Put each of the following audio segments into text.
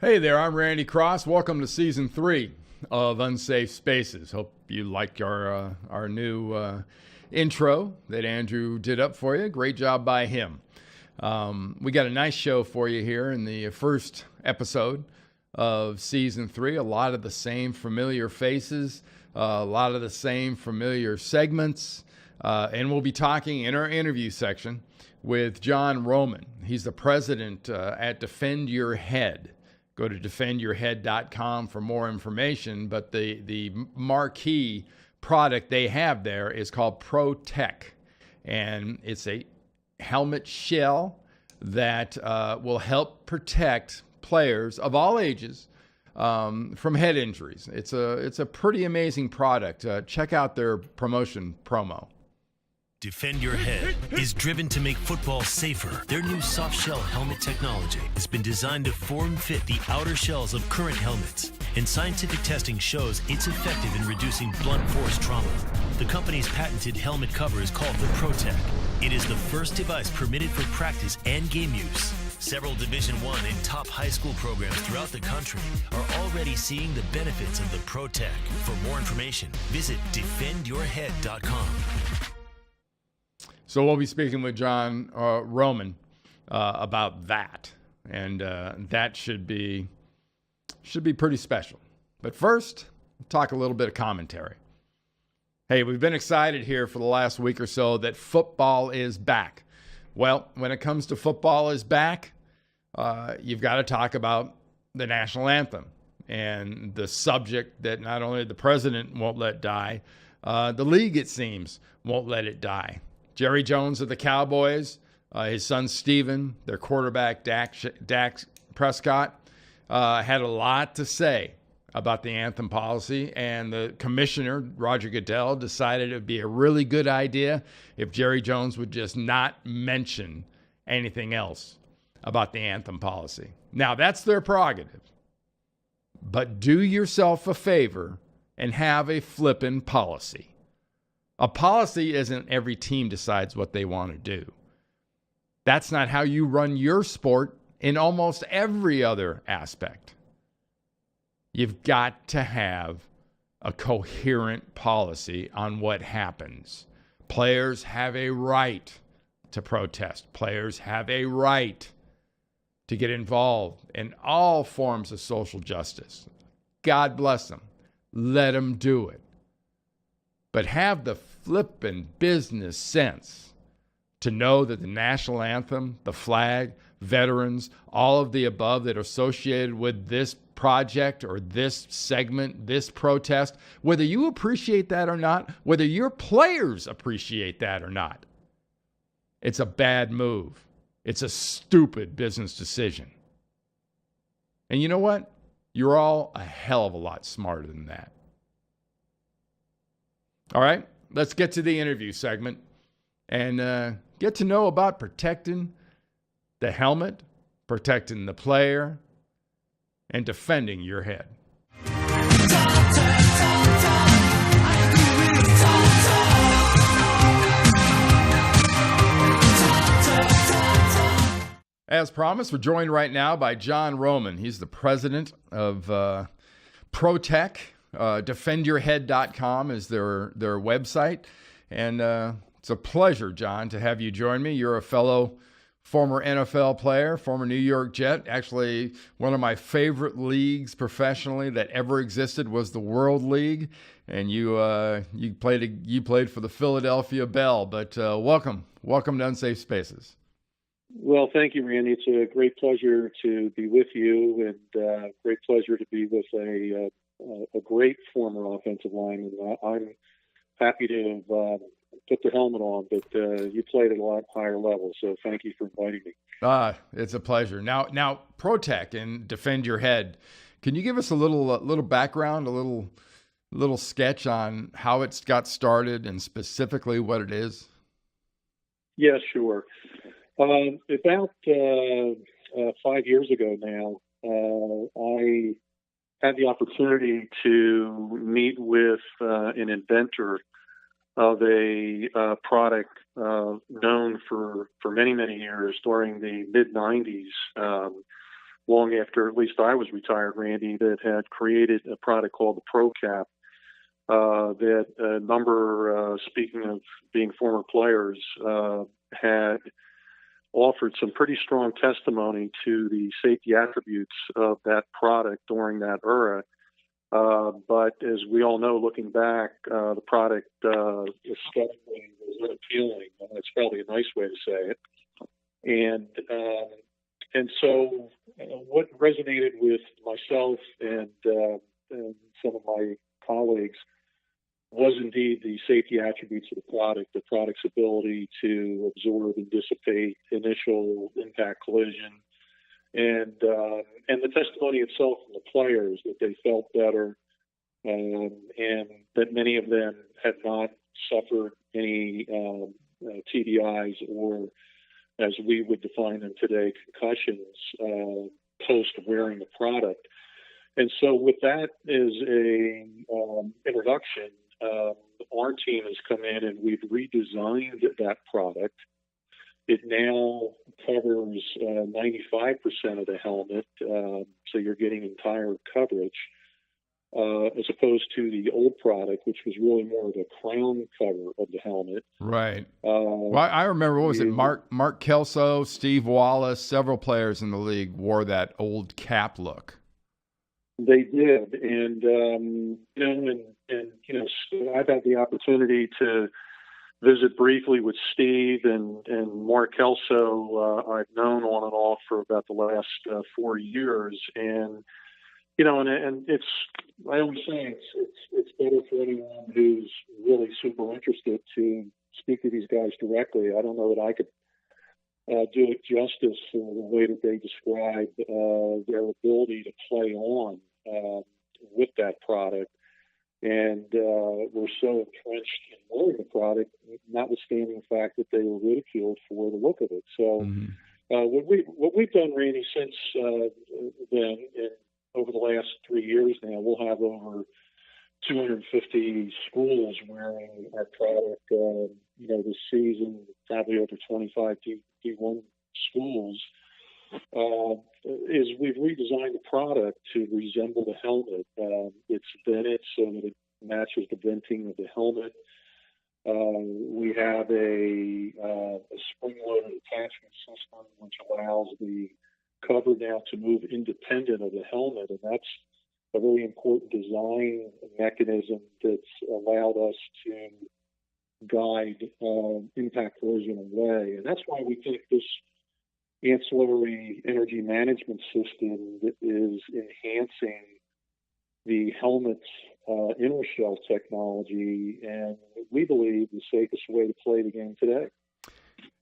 Hey there, I'm Randy Cross. Welcome to Season 3 of Unsafe Spaces. Hope you like our new intro that Andrew did up for you. Great job by him. We got a nice show for you here in the first episode of Season 3. A lot of the same familiar faces, a lot of the same familiar segments, and we'll be talking in our interview section with John Roman. He's the president at Defend Your Head. Go to defendyourhead.com for more information, but the marquee product they have there is called ProTech, and it's a helmet shell that will help protect players of all ages from head injuries. It's a pretty amazing product. Check out their promo. Defend Your Head is driven to make football safer. Their new soft shell helmet technology has been designed to form-fit the outer shells of current helmets, and scientific testing shows it's effective in reducing blunt force trauma. The company's patented helmet cover is called the ProTech. It is the first device permitted for practice and game use. Several Division I and top high school programs throughout the country are already seeing the benefits of the ProTech. For more information, visit defendyourhead.com. So we'll be speaking with John Roman about that, and that should be pretty special. But first, we'll talk a little bit of commentary. Hey, we've been excited here for the last week or so that football is back. Well, when it comes to football is back, you've got to talk about the national anthem and the subject that not only the president won't let die, the league, it seems, won't let it die. Jerry Jones of the Cowboys, his son Steven, their quarterback Dak Prescott, had a lot to say about the anthem policy, and the commissioner, Roger Goodell, decided it would be a really good idea if Jerry Jones would just not mention anything else about the anthem policy. Now, that's their prerogative, but do yourself a favor and have a flippin' policy. A policy isn't every team decides what they want to do. That's not how you run your sport in almost every other aspect. You've got to have a coherent policy on what happens. Players have a right to protest. Players have a right to get involved in all forms of social justice. God bless them. Let them do it. But have the flippin' business sense to know that the national anthem, the flag, veterans, all of the above that are associated with this project or this segment, this protest, whether you appreciate that or not, whether your players appreciate that or not, it's a bad move. It's a stupid business decision. And you know what? You're all a hell of a lot smarter than that. All right, let's get to the interview segment and get to know about protecting the helmet, protecting the player, and defending your head. As promised, we're joined right now by John Roman. He's the president of ProTech. Defendyourhead.com is their website. And it's a pleasure, John, to have you join me. You're a fellow former NFL player, former New York Jet. Actually, one of my favorite leagues professionally that ever existed was the World League. And you played for the Philadelphia Bell. But welcome to Unsafe Spaces. Well, thank you, Randy. It's a great pleasure to be with you, and great pleasure to be with a great former offensive lineman. I'm happy to have put the helmet on, but you played at a lot higher level, so thank you for inviting me. It's a pleasure. Now, ProTech and Defend Your Head. Can you give us a little background, a little sketch on how it's got started and specifically what it is? Yeah, sure. About 5 years ago now, I had the opportunity to meet with an inventor of a product known for many, many years during the mid-'90s long after at least I was retired, Randy, that had created a product called the ProCap that a number, speaking of being former players, had offered some pretty strong testimony to the safety attributes of that product during that era. But as we all know, looking back, the product aesthetically was unappealing. That's probably a nice way to say it. And so what resonated with myself and some of my colleagues was indeed the safety attributes of the product's ability to absorb and dissipate initial impact collision, and the testimony itself from the players that they felt better, and that many of them had not suffered any TBIs or, as we would define them today, concussions post wearing the product. And so with that as a introduction, our team has come in and we've redesigned that product. It now covers 95% of the helmet, so you're getting entire coverage, as opposed to the old product, which was really more of a crown cover of the helmet. Right. Well, I remember, what was it? Mark Kelso, Steve Wallace, several players in the league wore that old cap look. They did, and I've had the opportunity to visit briefly with Steve and Mark Kelso. I've known on and off for about the last 4 years, and it's, I always say it's better for anyone who's really super interested to speak to these guys directly. I don't know that I could do it justice in the way that they describe their ability to play on with that product. And we're so entrenched in wearing the product, notwithstanding the fact that they were ridiculed for the look of it. So what we've done, Randy, since then, and over the last 3 years now, we'll have over 250 schools wearing our product. This season, probably over 25 D1 schools. Is we've redesigned the product to resemble the helmet. It's vented so that it matches the venting of the helmet. We have a spring-loaded attachment system which allows the cover now to move independent of the helmet, and that's a very important design mechanism that's allowed us to guide impact collision away. And that's why we think this ancillary energy management system is enhancing the helmet's inner shell technology, and we believe the safest way to play the game today.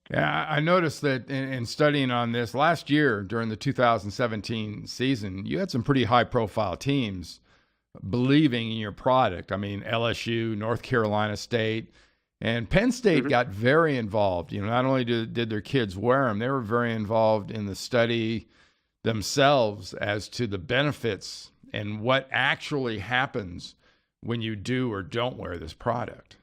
Yeah, I noticed that in studying on this last year during the 2017 season, you had some pretty high-profile teams believing in your product. I mean, LSU, North Carolina State, and Penn State got very involved. Not only did their kids wear them, they were very involved in the study themselves as to the benefits and what actually happens when you do or don't wear this product.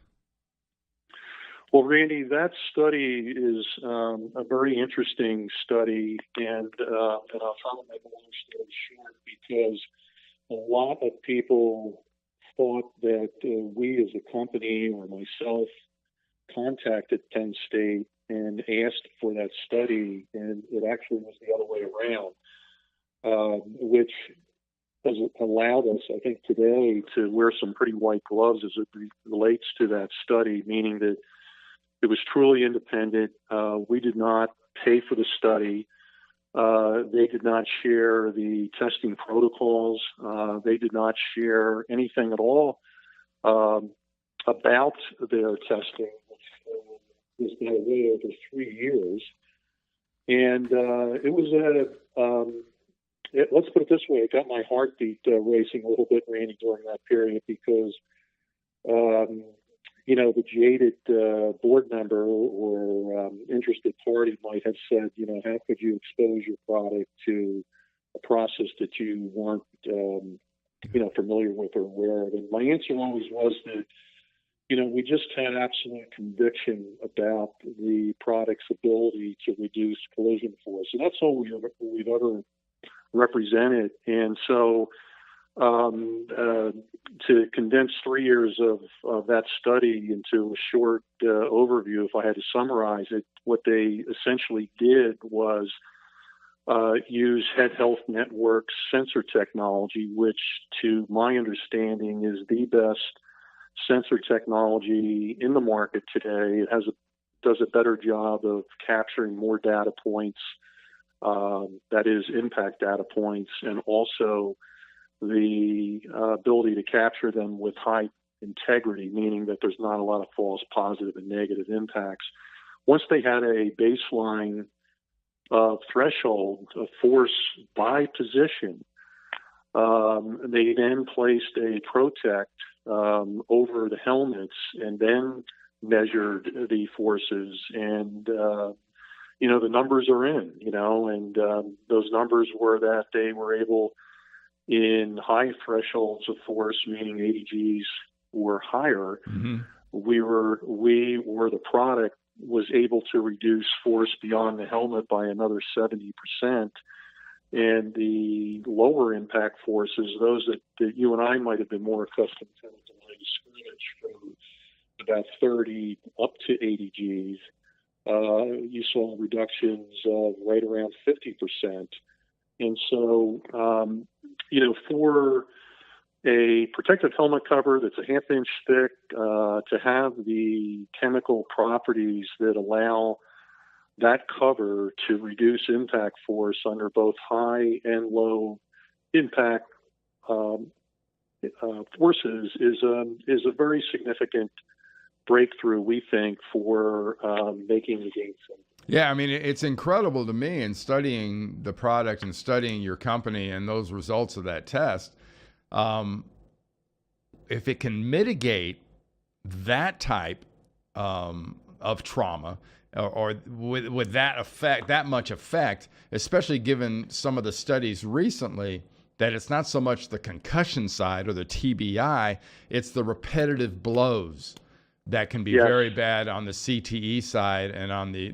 Well, Randy, that study is a very interesting study, and I'll try to make a long story short, because a lot of people thought that we as a company or myself contacted Penn State and asked for that study, and it actually was the other way around, which has allowed us, I think, today to wear some pretty white gloves as it relates to that study, meaning that it was truly independent. We did not pay for the study. They did not share the testing protocols. They did not share anything at all about their testing, which was, by the way, over 3 years. And it was let's put it this way, it got my heartbeat racing a little bit, Randy, during that period, because the jaded board member or interested party might have said, how could you expose your product to a process that you weren't, familiar with or aware of? And my answer always was that, we just had absolute conviction about the product's ability to reduce collision force. And that's all we've ever represent it. And so to condense 3 years of that study into a short overview, if I had to summarize it, what they essentially did was use Head Health Network's sensor technology, which to my understanding is the best sensor technology in the market today. It does a better job of capturing more data points, that is impact data points, and also the ability to capture them with high integrity, meaning that there's not a lot of false positive and negative impacts. Once they had a baseline threshold of force by position, they then placed a Protect over the helmets and then measured the forces. And, the numbers are in, and those numbers were that they were able, in high thresholds of force, meaning ADGs were higher, the product was able to reduce force beyond the helmet by another 70%. And the lower impact forces, those that you and I might have been more accustomed to at the line of scrimmage, from about 30 up to 80 Gs, you saw reductions of right around 50%. And so, for a protective helmet cover that's a half-inch thick, to have the chemical properties that allow that cover to reduce impact force under both high and low impact forces is a very significant breakthrough, we think, for making the game safe. Yeah, I mean, it's incredible to me in studying the product and studying your company and those results of that test. If it can mitigate that type of trauma, or with that effect, that much effect, especially given some of the studies recently, that it's not so much the concussion side or the TBI, it's the repetitive blows that can be very bad on the CTE side and on the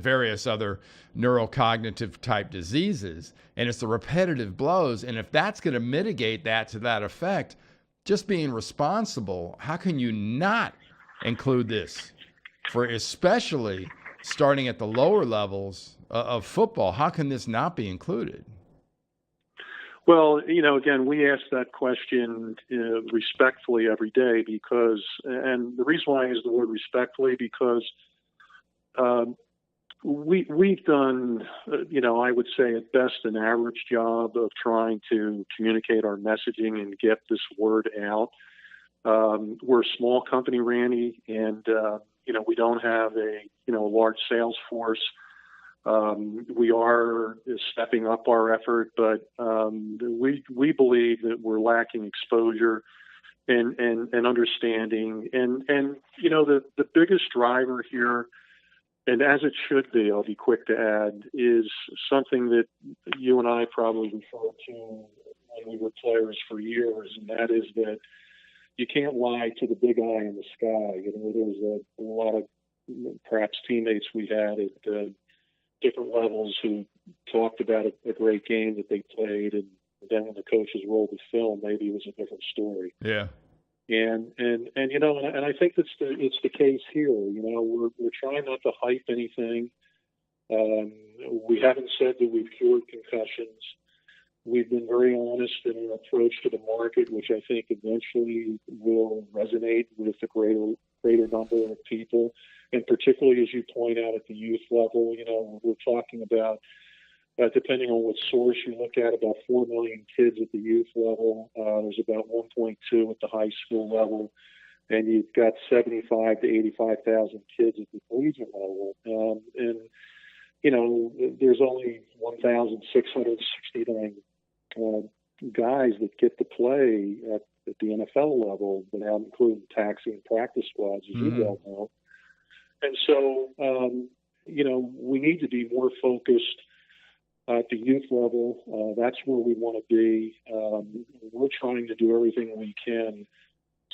various other neurocognitive type diseases. And it's the repetitive blows. And if that's going to mitigate that to that effect, just being responsible, how can you not include this for especially starting at the lower levels of football? How can this not be included? Well, again, we ask that question respectfully every day and the reason why I use the word respectfully, because we've done, I would say at best an average job of trying to communicate our messaging and get this word out. We're a small company, Randy, and, we don't have a large sales force. We are stepping up our effort, but we believe that we're lacking exposure and understanding. And the biggest driver here, and as it should be, I'll be quick to add, is something that you and I probably referred to when we were players for years, and that is that you can't lie to the big eye in the sky. There's a lot of perhaps teammates we had at different levels who talked about a great game that they played, and then when the coaches rolled the film, maybe it was a different story. Yeah. And I think it's the case here. We're trying not to hype anything. We haven't said that we've cured concussions. We've been very honest in our approach to the market, which I think eventually will resonate with a greater number of people. And particularly, as you point out, at the youth level, we're talking about, depending on what source you look at, about 4 million kids at the youth level. There's about 1.2 at the high school level. And you've got 75 to 85,000 kids at the collegiate level. There's only 1,669 guys that get to play at the NFL level, without including taxi and practice squads, as you well know. And so, we need to be more focused at the youth level. That's where we want to be. We're trying to do everything we can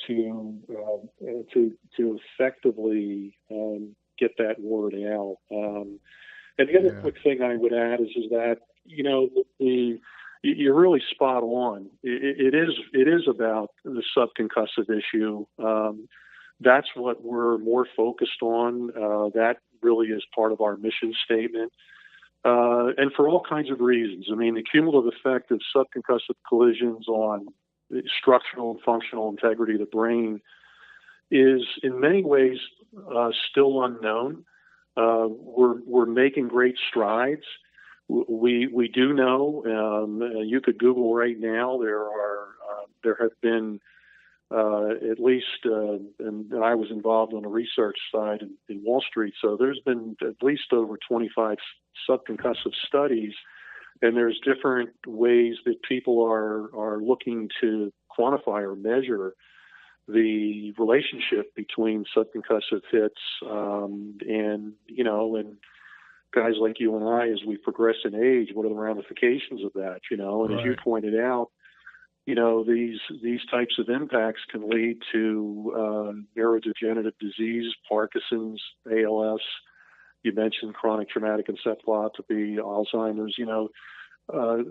to effectively get that word out. And the other quick thing I would add is that, you're really spot on. It is about the subconcussive issue. That's what we're more focused on. That really is part of our mission statement. And for all kinds of reasons. I mean, the cumulative effect of subconcussive collisions on the structural and functional integrity of the brain is in many ways still unknown. We're making great strides. We do know. You could Google right now. There have been at least, and I was involved on the research side in Wall Street. So there's been at least over 25 subconcussive studies, and there's different ways that people are looking to quantify or measure the relationship between subconcussive hits and guys like you and I, as we progress in age, what are the ramifications of that? And right. As you pointed out, these types of impacts can lead to neurodegenerative disease, Parkinson's, ALS. You mentioned chronic traumatic encephalopathy, Alzheimer's.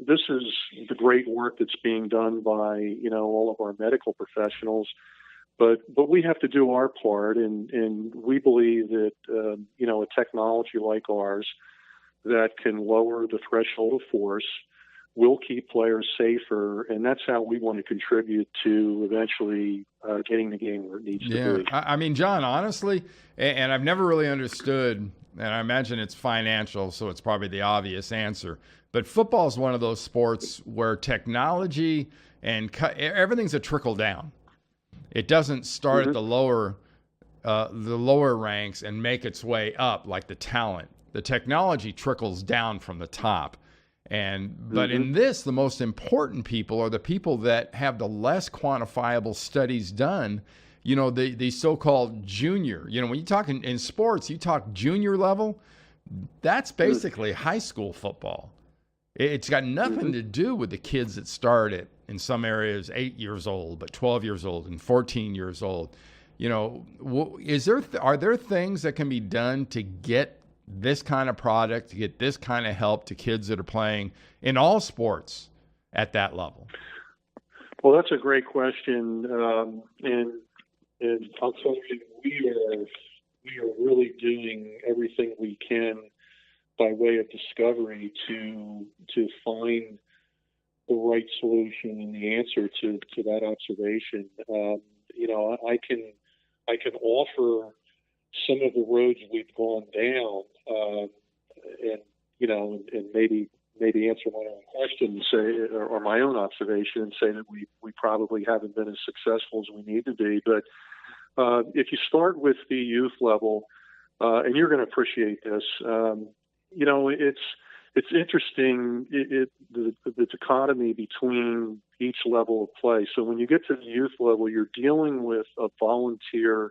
This is the great work that's being done by all of our medical professionals. But we have to do our part, and we believe that a technology like ours that can lower the threshold of force will keep players safer, and that's how we want to contribute to eventually getting the game where it needs to be. I mean, John, honestly, and I've never really understood, and I imagine it's financial, so it's probably the obvious answer, but football is one of those sports where technology and everything's a trickle down. It doesn't start at the lower ranks and make its way up like the talent. The technology trickles down from the top. But in this, the most important people are the people that have the less quantifiable studies done. The so-called junior. When you talk in sports, you talk junior level. That's basically high school football. It's got nothing to do with the kids that start at, in some areas, 8 years old, but 12 years old and 14 years old. Are there things that can be done to get this kind of product, to get this kind of help to kids that are playing in all sports at that level? Well, that's a great question. And I'll tell you, we are really doing everything we can by way of discovery to find the right solution and the answer to that observation. I can offer some of the roads we've gone down, and maybe answer my own question and say, or my own observation, and say that we probably haven't been as successful as we need to be. But if you start with the youth level, and you're going to appreciate this, it's interesting the dichotomy between each level of play. So when you get to the youth level, you're dealing with a volunteer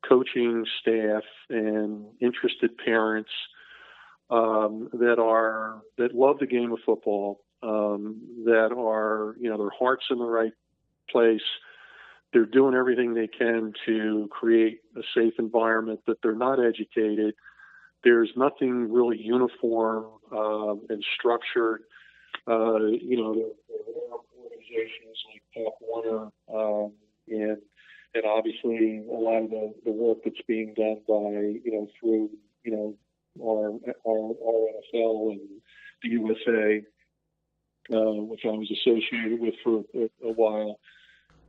coaching staff and interested parents that love the game of football, that are their heart's in the right place. They're doing everything they can to create a safe environment, but they're not educated. There's nothing really uniform and structured. There are organizations like Pop Warner, and obviously a lot of the work that's being done by through our NFL and the USA, which I was associated with for a while,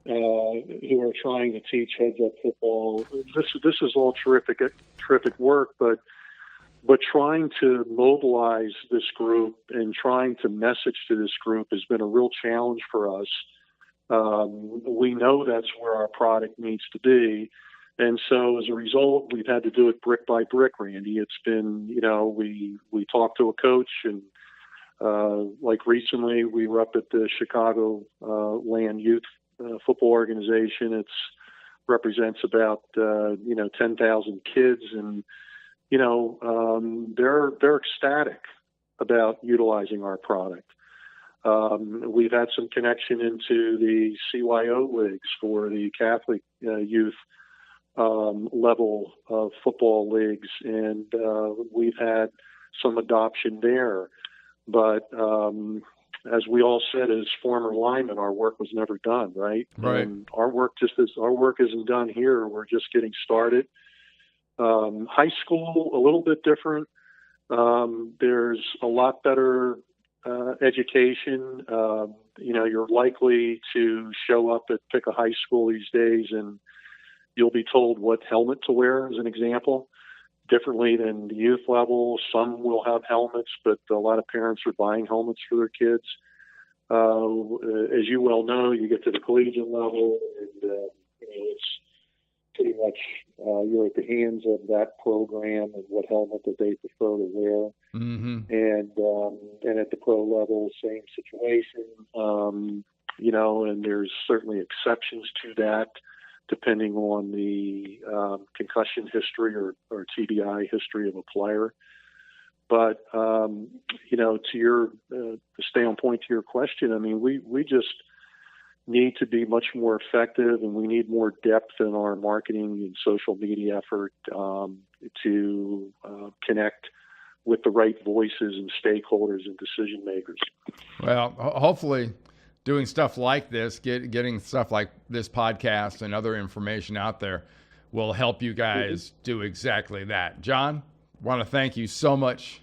who are trying to teach heads-up football. This is all terrific work, but trying to mobilize this group and trying to message to this group has been a real challenge for us. We know that's where our product needs to be. And so as a result, we've had to do it brick by brick, Randy. It's been, we talked to a coach, and like recently we were up at the Chicago Land Youth Football Organization. It represents about, 10,000 kids, and they're ecstatic about utilizing our product. We've had some connection into the CYO leagues for the Catholic youth level of football leagues, and we've had some adoption there. But as we all said as former linemen, our work was never done, right? Right. And our work isn't done here. We're just getting started. High school, a little bit different. There's a lot better education. You're likely to show up at pick a high school these days and you'll be told what helmet to wear, as an example, differently than the youth level. Some will have helmets, but a lot of parents are buying helmets for their kids. As you well know, you get to the collegiate level, and it's pretty much you're at the hands of that program and what helmet that they prefer to wear. Mm-hmm. And at the pro level, same situation. And there's certainly exceptions to that, depending on the concussion history or TBI history of a player. But, to stay on point to your question, I mean, we just need to be much more effective, and we need more depth in our marketing and social media effort to connect with the right voices and stakeholders and decision makers. Well, hopefully doing stuff like this, getting stuff like this podcast and other information out there will help you guys do exactly that. John, want to thank you so much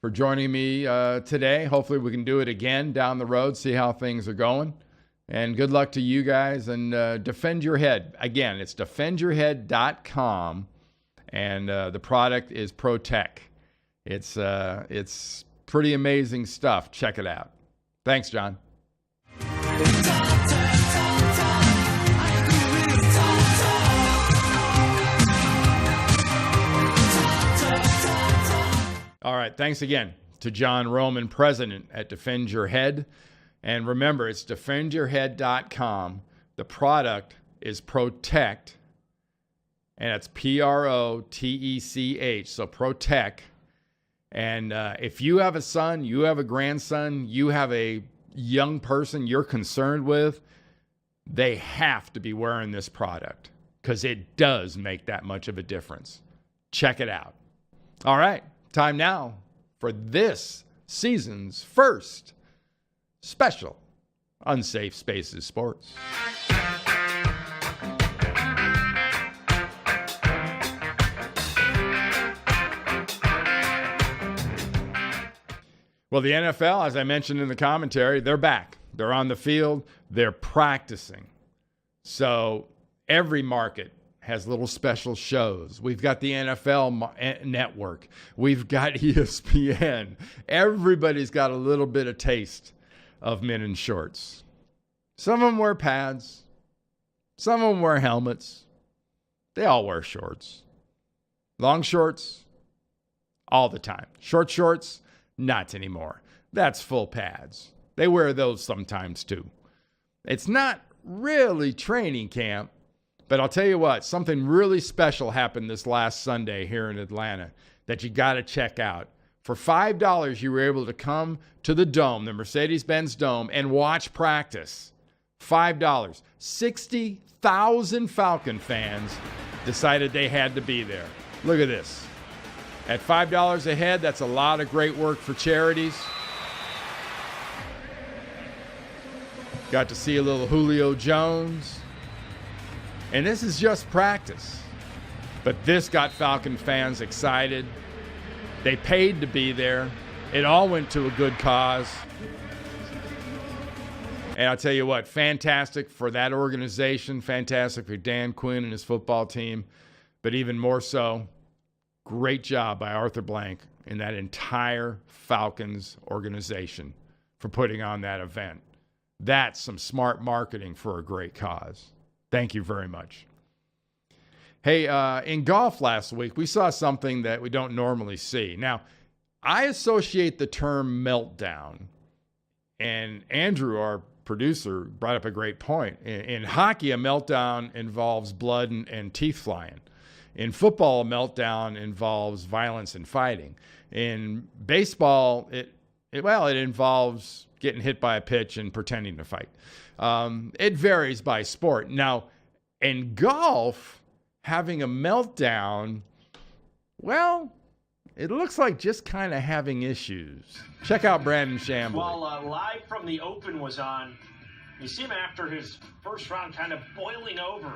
for joining me today. Hopefully we can do it again down the road, see how things are going. And good luck to you guys, and defend your head. Again, it's defendyourhead.com, and the product is ProTech. It's pretty amazing stuff. Check it out. Thanks, John. All right, thanks again to John Roman, president at Defend Your Head. And remember, it's defendyourhead.com. The product is ProTech, and it's PROTECH, so ProTech. And if you have a son, you have a grandson, you have a young person you're concerned with, they have to be wearing this product because it does make that much of a difference. Check it out. All right, time now for this season's first special Unsafe Spaces Sports. Well, the NFL, as I mentioned in the commentary, they're back. They're on the field. They're practicing. So every market has little special shows. We've got the NFL network. We've got ESPN. Everybody's got a little bit of taste of men in shorts. Some of them wear pads. Some of them wear helmets. They all wear shorts. Long shorts, all the time. Short shorts, not anymore. That's full pads. They wear those sometimes too. It's not really training camp, but I'll tell you what, something really special happened this last Sunday here in Atlanta that you got to check out. For $5, you were able to come to the Dome, the Mercedes-Benz Dome, and watch practice. $5. 60,000 Falcon fans decided they had to be there. Look at this. At $5 a head, that's a lot of great work for charities. Got to see a little Julio Jones. And this is just practice. But this got Falcon fans excited. They paid to be there. It all went to a good cause. And I'll tell you what, fantastic for that organization, fantastic for Dan Quinn and his football team, but even more so, great job by Arthur Blank and that entire Falcons organization for putting on that event. That's some smart marketing for a great cause. Thank you very much. Hey, in golf last week, we saw something that we don't normally see. Now, I associate the term meltdown, and Andrew, our producer, brought up a great point. In hockey, a meltdown involves blood and teeth flying. In football, a meltdown involves violence and fighting. In baseball, it involves getting hit by a pitch and pretending to fight. It varies by sport. Now, in golf, having a meltdown, well, it looks like just kind of having issues. Check out Brandon Chambly. While Live from the Open was on, you see him after his first round kind of boiling over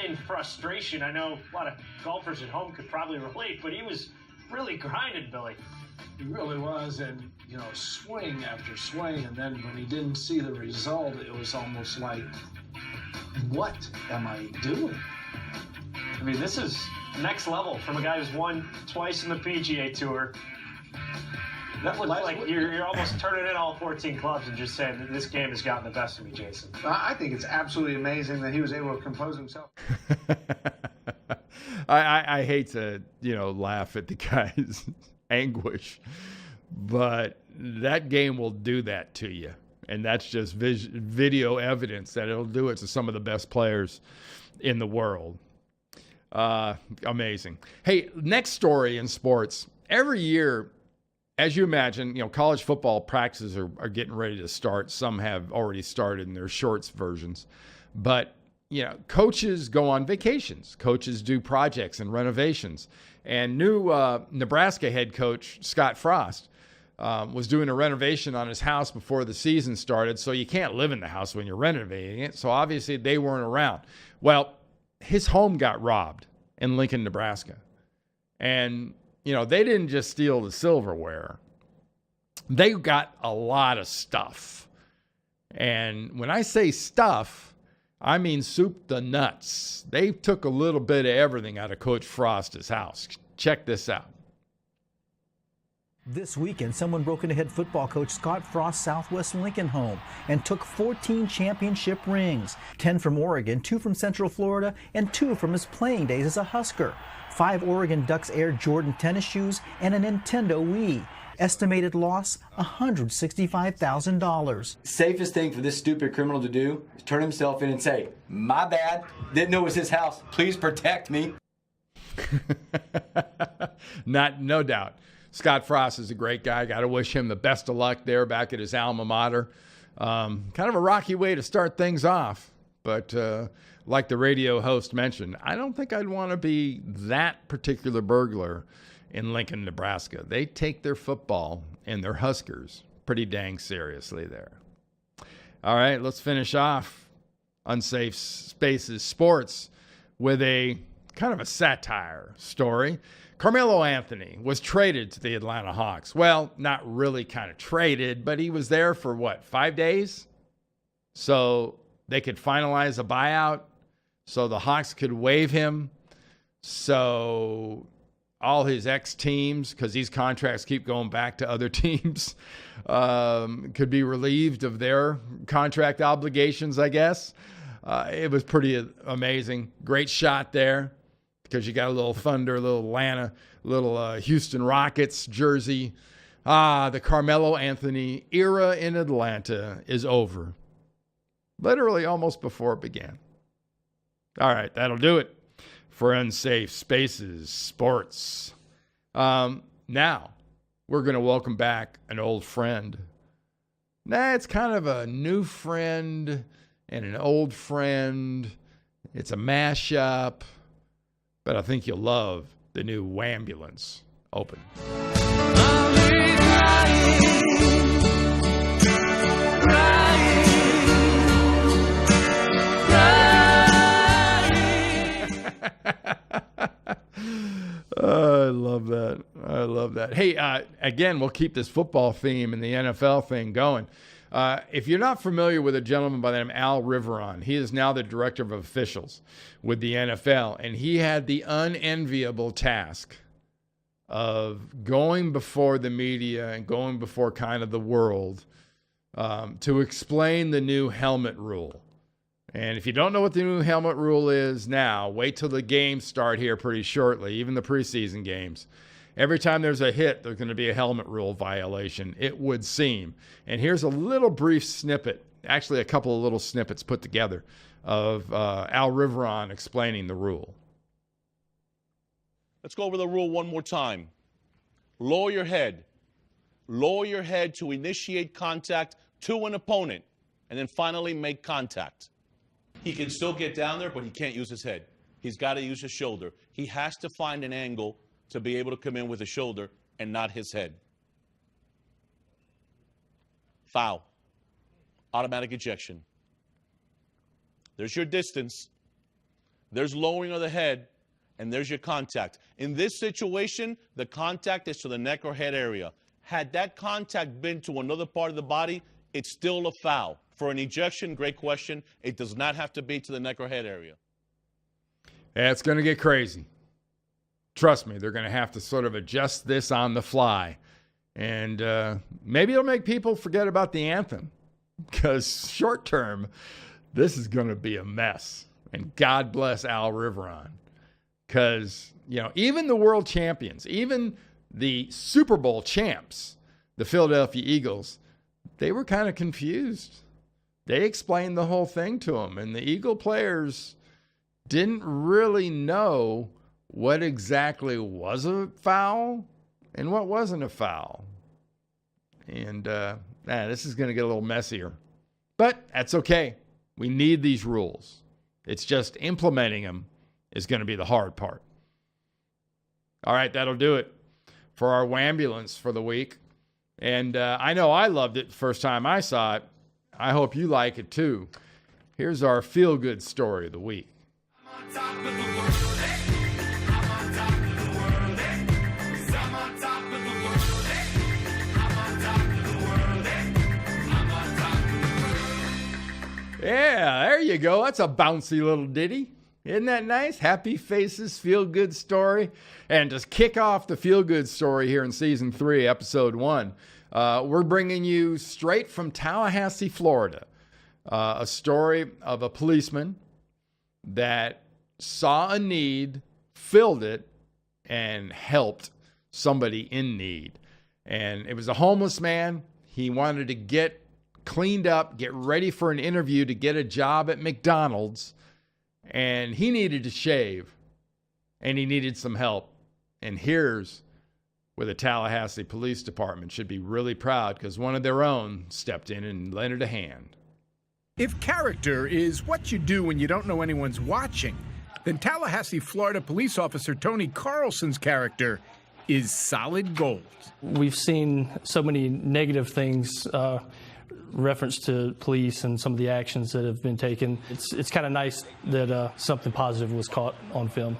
in frustration. I know a lot of golfers at home could probably relate, but he was really grinding, Billy. He really was, and, you know, swing after swing, and then when he didn't see the result, it was almost like, what am I doing? I mean, this is next level from a guy who's won twice in the PGA Tour. That looks like you're almost turning in all 14 clubs and just saying that this game has gotten the best of me, Jason. I think it's absolutely amazing that he was able to compose himself. I hate to, laugh at the guy's anguish, but that game will do that to you. And that's just video evidence that it'll do it to some of the best players in the world. Amazing. Hey, next story in sports. Every year, as you imagine, college football practices are getting ready to start. Some have already started in their shorts versions. But, coaches go on vacations. Coaches do projects and renovations. And new Nebraska head coach Scott Frost was doing a renovation on his house before the season started. So you can't live in the house when you're renovating it. So obviously they weren't around. Well, his home got robbed in Lincoln, Nebraska. And they didn't just steal the silverware. They got a lot of stuff. And when I say stuff, I mean soup to nuts. They took a little bit of everything out of Coach Frost's house. Check this out. This weekend, someone broke into head football coach Scott Frost's Southwest Lincoln home and took 14 championship rings, 10 from Oregon, 2 from Central Florida, and 2 from his playing days as a Husker. 5 Oregon Ducks Air Jordan tennis shoes and a Nintendo Wii. Estimated loss, $165,000. Safest thing for this stupid criminal to do is turn himself in and say, "My bad, didn't know it was his house, please protect me." No doubt. Scott Frost is a great guy. Got to wish him the best of luck there back at his alma mater. Kind of a rocky way to start things off. But like the radio host mentioned, I don't think I'd want to be that particular burglar in Lincoln, Nebraska. They take their football and their Huskers pretty dang seriously there. All right, let's finish off Unsafe Spaces Sports with a kind of a satire story. Carmelo Anthony was traded to the Atlanta Hawks. Well, not really kind of traded, but he was there for 5 days? So they could finalize a buyout, so the Hawks could waive him, so all his ex-teams, because these contracts keep going back to other teams, could be relieved of their contract obligations, I guess. It was pretty amazing. Great shot there, because you got a little Thunder, a little Atlanta, a little Houston Rockets jersey. The Carmelo Anthony era in Atlanta is over. Literally almost before it began. All right, that'll do it for Unsafe Spaces Sports. Now, we're going to welcome back an old friend. It's kind of a new friend and an old friend. It's a mashup. But I think you'll love the new Wambulance open. I love that. I love that. Hey, again, we'll keep this football theme and the NFL thing going. If you're not familiar with a gentleman by the name of Al Riveron, he is now the director of officials with the NFL, and he had the unenviable task of going before the media and going before kind of the world to explain the new helmet rule. And if you don't know what the new helmet rule is now, wait till the games start here pretty shortly, even the preseason games. Every time there's a hit, there's going to be a helmet rule violation, it would seem. And here's a little brief snippet, actually a couple of little snippets put together of Al Riveron explaining the rule. Let's go over the rule one more time. Lower your head. Lower your head to initiate contact to an opponent, and then finally make contact. He can still get down there, but he can't use his head. He's got to use his shoulder. He has to find an angle to be able to come in with his shoulder and not his head. Foul. Automatic ejection. There's your distance. There's lowering of the head, and there's your contact. In this situation, the contact is to the neck or head area. Had that contact been to another part of the body, it's still a foul. For an ejection, great question. It does not have to be to the neck or head area. Yeah, it's going to get crazy. Trust me, they're going to have to sort of adjust this on the fly. And maybe it'll make people forget about the anthem. Because short term, this is going to be a mess. And God bless Al Riveron. Because, even the world champions, even the Super Bowl champs, the Philadelphia Eagles, they were kind of confused. They explained the whole thing to them. And the Eagle players didn't really know what exactly was a foul and what wasn't a foul. And this is going to get a little messier. But that's okay. We need these rules. It's just implementing them is going to be the hard part. All right, that'll do it for our Wambulance for the week. And I know I loved it the first time I saw it. I hope you like it too. Here's our feel-good story of the week. I'm on top of the world, hey. I'm on top of the world, hey. 'Cause I'm on top of the world, hey. I'm on top of the world, hey. I'm on top of the world. Yeah, there you go. That's a bouncy little ditty. Isn't that nice? Happy Faces, feel-good story. And to kick off the feel-good story here in Season 3, Episode 1, we're bringing you straight from Tallahassee, Florida, a story of a policeman that saw a need, filled it, and helped somebody in need. And it was a homeless man. He wanted to get cleaned up, get ready for an interview to get a job at McDonald's. And he needed to shave, and he needed some help. And here's where the Tallahassee Police Department should be really proud, because one of their own stepped in and lent a hand. If character is what you do when you don't know anyone's watching, then Tallahassee, Florida police officer Tony Carlson's character is solid gold. We've seen so many negative things reference to police and some of the actions that have been taken. It's kind of nice that something positive was caught on film.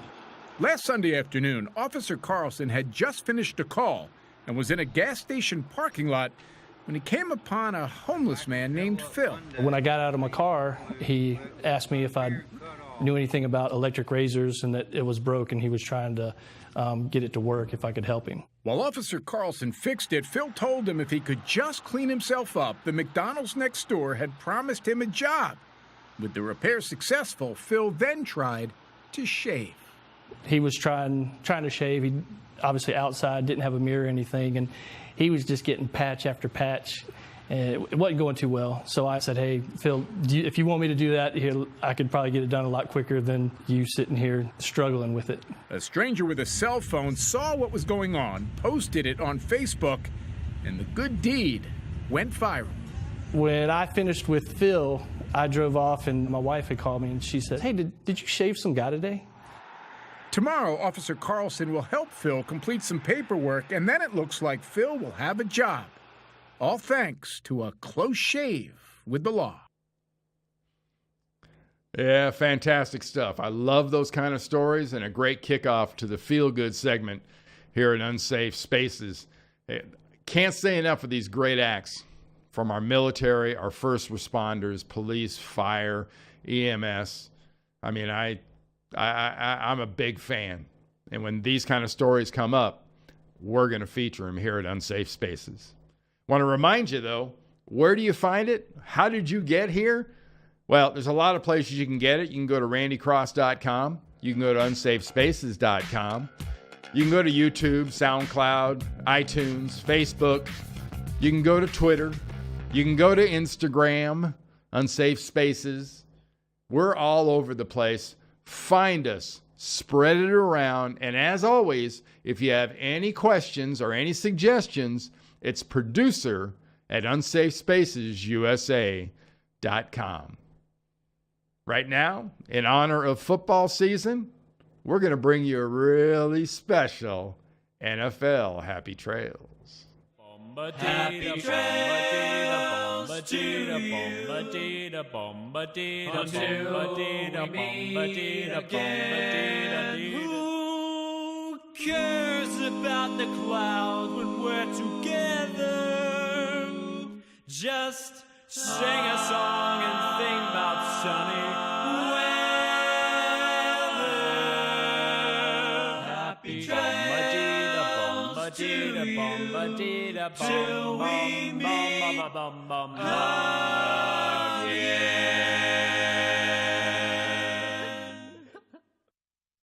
Last Sunday afternoon, Officer Carlson had just finished a call and was in a gas station parking lot when he came upon a homeless man named Phil. When I got out of my car, he asked me if I knew anything about electric razors and that it was broke, and he was trying to get it to work if I could help him. While Officer Carlson fixed it, Phil told him if he could just clean himself up, the McDonald's next door had promised him a job. With the repair successful, Phil then tried to shave. He was trying to shave. He obviously outside, didn't have a mirror or anything, and he was just getting patch after patch, and it wasn't going too well. So I said, hey, Phil, if you want me to do that, here, I could probably get it done a lot quicker than you sitting here struggling with it. A stranger with a cell phone saw what was going on, posted it on Facebook, and the good deed went viral. When I finished with Phil, I drove off, and my wife had called me, and she said, hey, did you shave some guy today? Tomorrow, Officer Carlson will help Phil complete some paperwork, and then it looks like Phil will have a job. All thanks to a close shave with the law. Yeah, fantastic stuff. I love those kind of stories, and a great kickoff to the feel-good segment here at Unsafe Spaces. Can't say enough of these great acts from our military, our first responders, police, fire, EMS. I mean, I'm a big fan. And when these kind of stories come up, we're going to feature them here at Unsafe Spaces. Want to remind you, though, where do you find it? How did you get here? Well, there's a lot of places you can get it. You can go to randycross.com. You can go to unsafespaces.com. You can go to YouTube, SoundCloud, iTunes, Facebook. You can go to Twitter. You can go to Instagram, Unsafe Spaces. We're all over the place. Find us, spread it around, and as always, if you have any questions or any suggestions, it's producer at unsafespacesUSA.com. Right now, in honor of football season, we're going to bring you a really special NFL Happy Trails. Happy trails to you. Until we meet again. Who cares about the clouds when we're together? Just sing a song and think about sunny weather. Happy trails to you. Till we meet again.